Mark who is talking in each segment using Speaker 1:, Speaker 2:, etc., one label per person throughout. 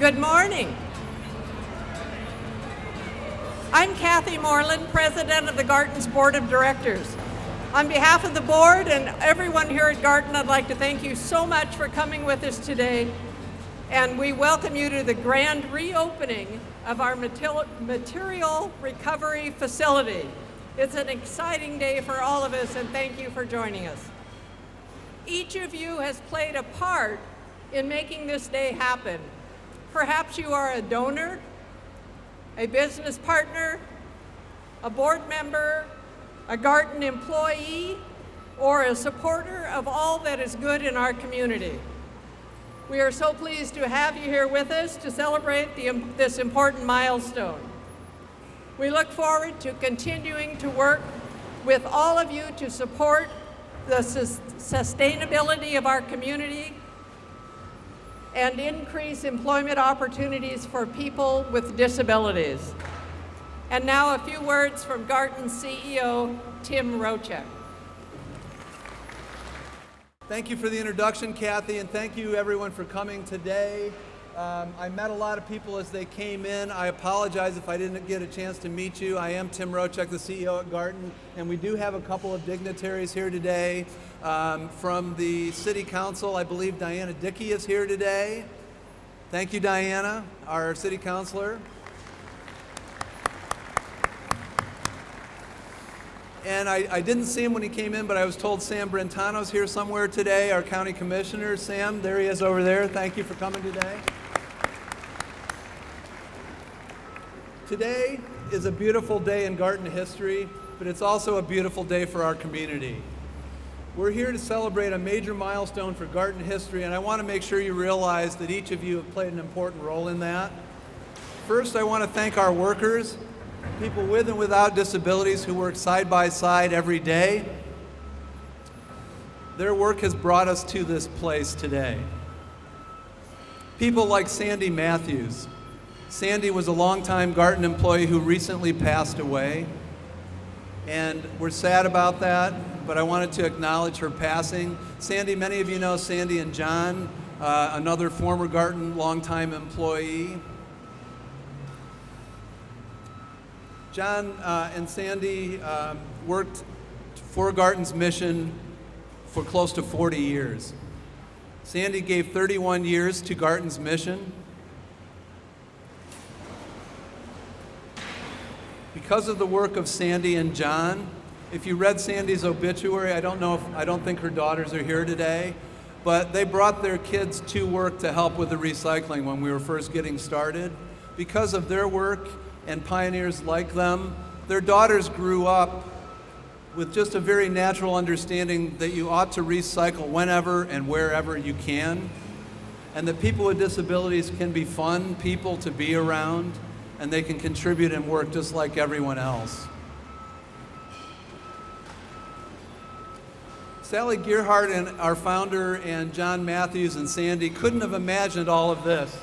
Speaker 1: Good morning. I'm Kathy Moreland, President of the Garten's Board of Directors. On behalf of the board and everyone here at Garten, I'd like to thank you so much for coming with us today, and we welcome you to the grand reopening of our material recovery facility. It's an exciting day for all of us, and thank you for joining us. Each of you has played a part in making this day happen. Perhaps you are a donor, a business partner, a board member, a Garten employee, or a supporter of all that is good in our community. We are so pleased to have you here with us to celebrate this important milestone. We look forward to continuing to work with all of you to support the sustainability of our community and increase employment opportunities for people with disabilities. And now a few words from Garten's CEO, Tim Rochek.
Speaker 2: Thank you for the introduction, Kathy, and thank you everyone for coming today. I met a lot of people as they came in. I apologize if I didn't get a chance to meet you. I am Tim Rochek, the CEO at Garten, and we do have a couple of dignitaries here today. From the City Council, I believe Diana Dickey is here today. Thank you, Diana, our City Councilor. And I didn't see him when he came in, but I was told Sam Brentano's here somewhere today, our County Commissioner. Sam, there he is over there. Thank you for coming today. Today is a beautiful day in Garten history, but it's also a beautiful day for our community. We're here to celebrate a major milestone for Garten history, and I want to make sure you realize that each of you have played an important role in that. First, I want to thank our workers, people with and without disabilities who work side by side every day. Their work has brought us to this place today. People like Sandy Matthews. Sandy was a longtime Garten employee who recently passed away, and we're sad about that, but I wanted to acknowledge her passing. Sandy, many of you know Sandy and John, another former Garten longtime employee. John and Sandy worked for Garten's mission for close to 40 years. Sandy gave 31 years to Garten's mission. Because of the work of Sandy and John, if you read Sandy's obituary, I don't think her daughters are here today, but they brought their kids to work to help with the recycling when we were first getting started. Because of their work and pioneers like them, their daughters grew up with just a very natural understanding that you ought to recycle whenever and wherever you can, and that people with disabilities can be fun people to be around, and they can contribute and work just like everyone else. Sally Gearhart, and our founder, and John Matthews and Sandy couldn't have imagined all of this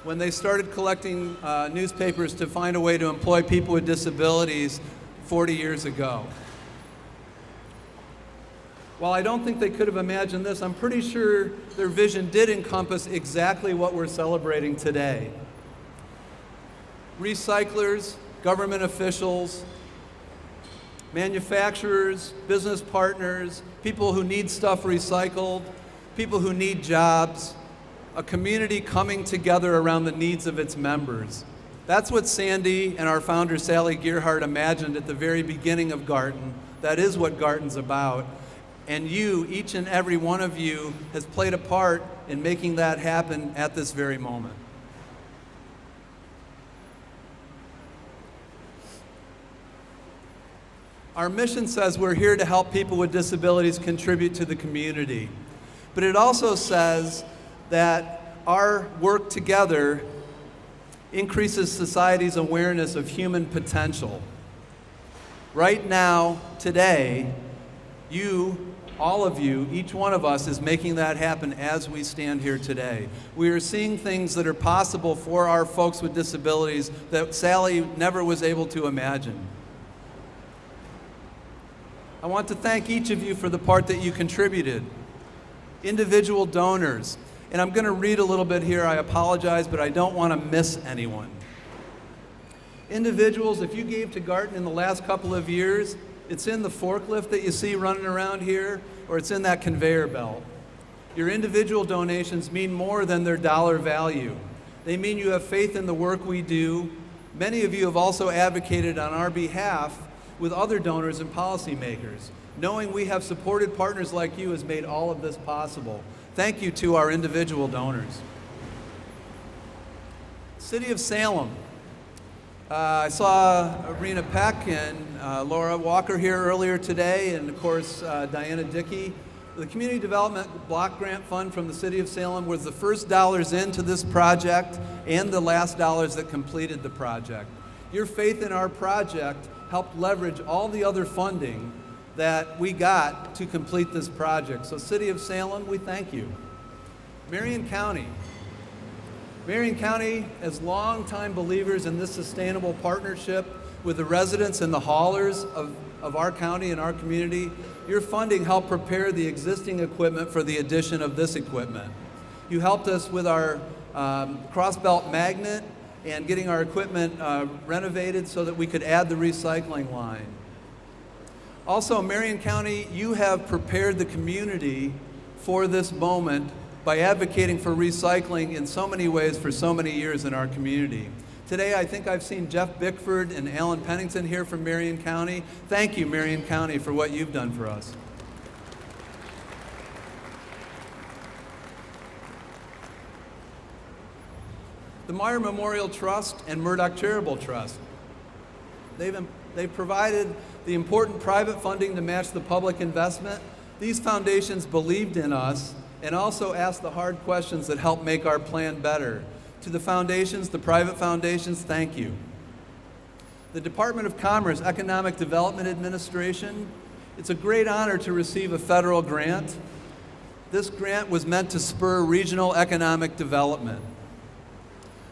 Speaker 2: when they started collecting newspapers to find a way to employ people with disabilities 40 years ago. While I don't think they could have imagined this, I'm pretty sure their vision did encompass exactly what we're celebrating today. Recyclers, government officials, manufacturers, business partners, people who need stuff recycled, people who need jobs, a community coming together around the needs of its members. That's what Sandy and our founder Sally Gearhart imagined at the very beginning of Garten. That is what Garten's about. And you, each and every one of you, has played a part in making that happen at this very moment. Our mission says we're here to help people with disabilities contribute to the community. But it also says that our work together increases society's awareness of human potential. Right now, today, you, all of you, each one of us is making that happen as we stand here today. We are seeing things that are possible for our folks with disabilities that Sally never was able to imagine. I want to thank each of you for the part that you contributed. Individual donors. And I'm going to read a little bit here. I apologize, but I don't want to miss anyone. Individuals, if you gave to Garten in the last couple of years, it's in the forklift that you see running around here, or it's in that conveyor belt. Your individual donations mean more than their dollar value. They mean you have faith in the work we do. Many of you have also advocated on our behalf with other donors and policymakers. Knowing we have supported partners like you has made all of this possible. Thank you to our individual donors. City of Salem. I saw Rena Peck and Laura Walker here earlier today, and of course Diana Dickey. The Community Development Block Grant Fund from the City of Salem was the first dollars into this project and the last dollars that completed the project. Your faith in our project helped leverage all the other funding that we got to complete this project. So City of Salem, we thank you. Marion County. Marion County, as longtime believers in this sustainable partnership with the residents and the haulers of our county and our community, your funding helped prepare the existing equipment for the addition of this equipment. You helped us with our crossbelt magnet and getting our equipment renovated so that we could add the recycling line. Also, Marion County, you have prepared the community for this moment by advocating for recycling in so many ways for so many years in our community. Today, I think I've seen Jeff Bickford and Alan Pennington here from Marion County. Thank you, Marion County, for what you've done for us. The Meyer Memorial Trust and Murdoch Charitable Trust. They've provided the important private funding to match the public investment. These foundations believed in us and also asked the hard questions that help make our plan better. To the foundations, the private foundations, thank you. The Department of Commerce Economic Development Administration, it's a great honor to receive a federal grant. This grant was meant to spur regional economic development.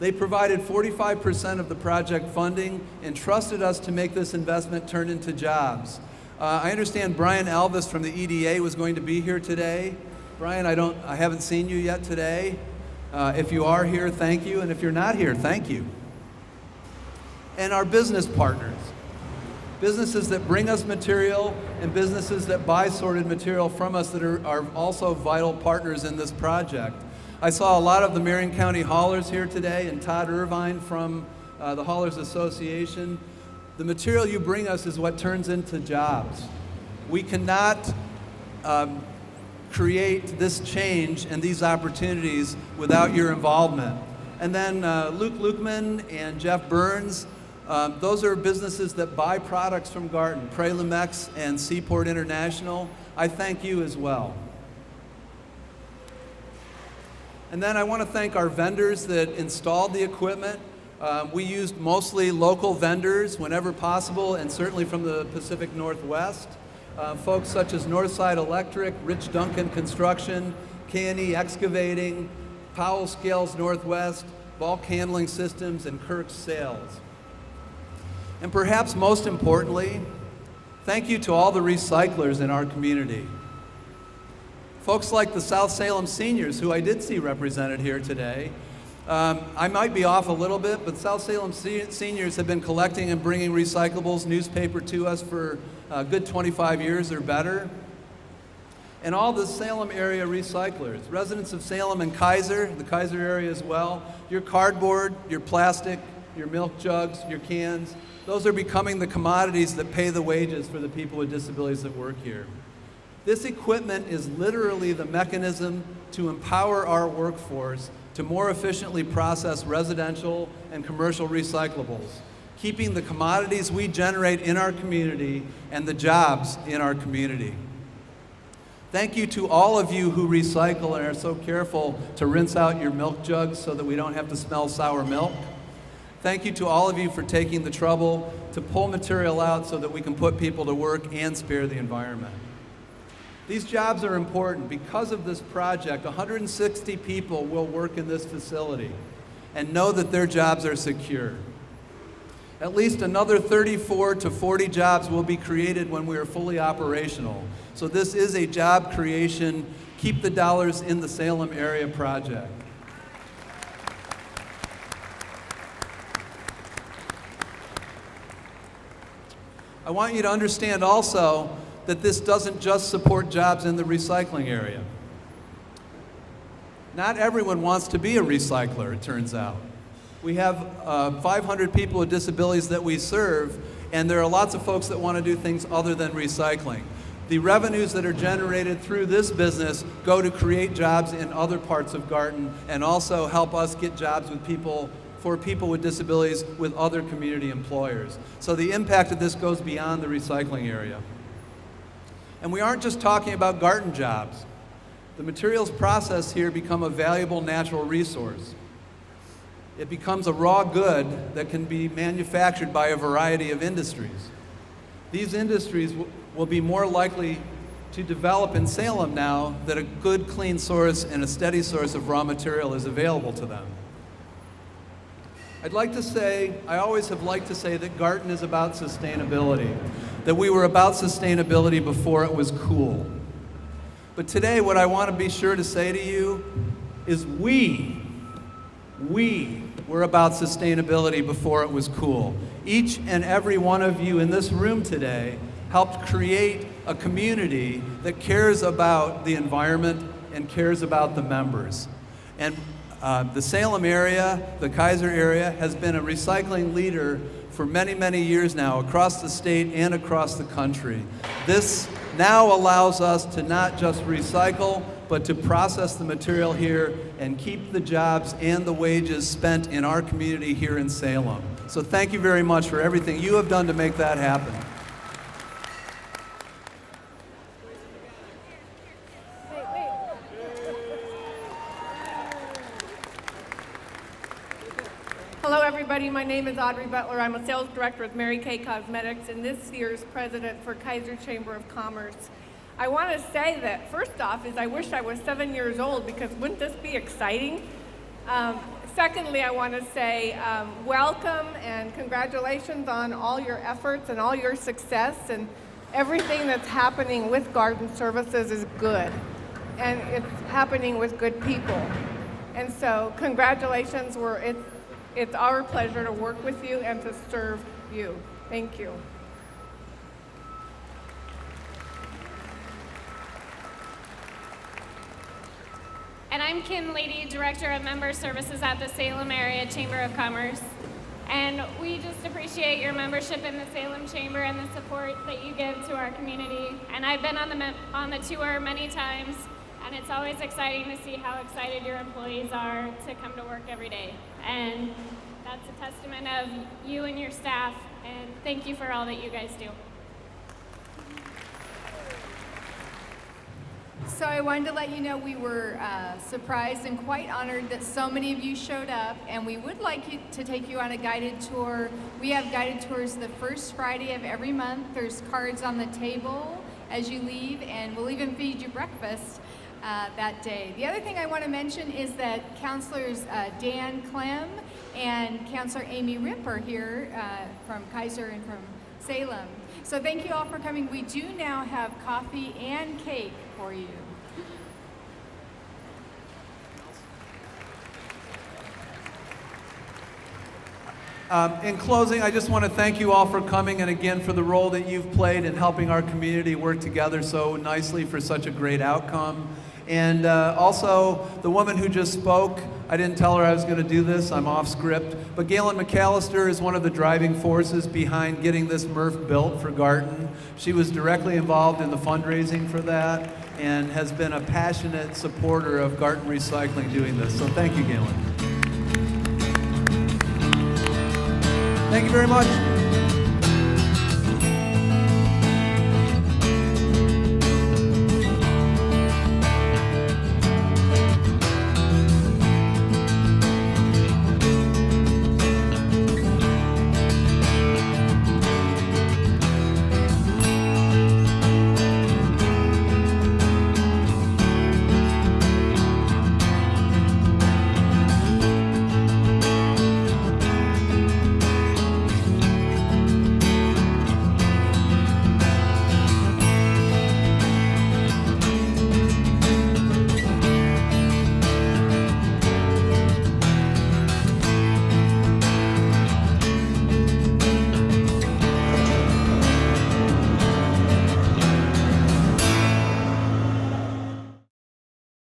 Speaker 2: They provided 45% of the project funding and trusted us to make this investment turn into jobs. I understand Brian Alvis from the EDA was going to be here today. Brian, I haven't seen you yet today. If you are here, thank you, and if you're not here, thank you. And our business partners, businesses that bring us material and businesses that buy sorted material from us that are also vital partners in this project. I saw a lot of the Marion County haulers here today, and Todd Irvine from the Haulers Association. The material you bring us is what turns into jobs. We cannot create this change and these opportunities without your involvement. And then Luke Lukeman and Jeff Burns, those are businesses that buy products from Garten, Prelumex and Seaport International. I thank you as well. And then I want to thank our vendors that installed the equipment. We used mostly local vendors whenever possible, and certainly from the Pacific Northwest. Folks such as Northside Electric, Rich Duncan Construction, K&E Excavating, Powell Scales Northwest, Bulk Handling Systems, and Kirk's Sales. And perhaps most importantly, thank you to all the recyclers in our community. Folks like the South Salem seniors, who I did see represented here today. I might be off a little bit, but South Salem seniors have been collecting and bringing recyclables, newspaper to us for a good 25 years or better. And all the Salem area recyclers, residents of Salem and Kaiser, the Kaiser area as well, your cardboard, your plastic, your milk jugs, your cans, those are becoming the commodities that pay the wages for the people with disabilities that work here. This equipment is literally the mechanism to empower our workforce to more efficiently process residential and commercial recyclables, keeping the commodities we generate in our community and the jobs in our community. Thank you to all of you who recycle and are so careful to rinse out your milk jugs so that we don't have to smell sour milk. Thank you to all of you for taking the trouble to pull material out so that we can put people to work and spare the environment. These jobs are important. Because of this project, 160 people will work in this facility and know that their jobs are secure. At least another 34 to 40 jobs will be created when we are fully operational. So this is a job creation keep the dollars in the Salem area project. I want you to understand also that this doesn't just support jobs in the recycling area. Not everyone wants to be a recycler, it turns out. We have 500 people with disabilities that we serve, and there are lots of folks that want to do things other than recycling. The revenues that are generated through this business go to create jobs in other parts of Garten and also help us get jobs for people with disabilities with other community employers. So the impact of this goes beyond the recycling area. And we aren't just talking about Garten jobs. The materials processed here become a valuable natural resource. It becomes a raw good that can be manufactured by a variety of industries. These industries will be more likely to develop in Salem now that a good, clean source and a steady source of raw material is available to them. I always have liked to say that Garten is about sustainability, that we were about sustainability before it was cool. But today, what I want to be sure to say to you is we were about sustainability before it was cool. Each and every one of you in this room today helped create a community that cares about the environment and cares about the members. And the Salem area, the Kaiser area, has been a recycling leader for many, many years now across the state and across the country. This now allows us to not just recycle, but to process the material here and keep the jobs and the wages spent in our community here in Salem. So thank you very much for everything you have done to make that happen.
Speaker 3: Hello everybody, my name is Audrey Butler. I'm a sales director with Mary Kay Cosmetics and this year's president for Kaiser Chamber of Commerce. I want to say that first off is I wish I was 7 years old because wouldn't this be exciting? Secondly, I want to say welcome and congratulations on all your efforts and all your success, and everything that's happening with Garden Services is good and it's happening with good people. And so congratulations, it's our pleasure to work with you and to serve you. Thank you.
Speaker 4: And I'm Kim Lady, Director of Member Services at the Salem Area Chamber of Commerce. And we just appreciate your membership in the Salem Chamber and the support that you give to our community. And I've been on the tour many times, and it's always exciting to see how excited your employees are to come to work every day. And that's a testament of you and your staff, and thank you for all that you guys do.
Speaker 5: So I wanted to let you know we were surprised and quite honored that so many of you showed up, and we would like to take you on a guided tour. We have guided tours the first Friday of every month. There's cards on the table as you leave, and we'll even feed you breakfast that day. The other thing I want to mention is that Counselors Dan Clem and Counselor Amy Ripp are here from Kaiser and from Salem. So thank you all for coming. We do now have coffee and cake for you.
Speaker 2: In closing, I just want to thank you all for coming and again for the role that you've played in helping our community work together so nicely for such a great outcome. And also, the woman who just spoke, I didn't tell her I was going to do this, I'm off script, but Galen McAllister is one of the driving forces behind getting this MRF built for Garten. She was directly involved in the fundraising for that and has been a passionate supporter of Garten Recycling doing this. So thank you, Galen. Thank you very much.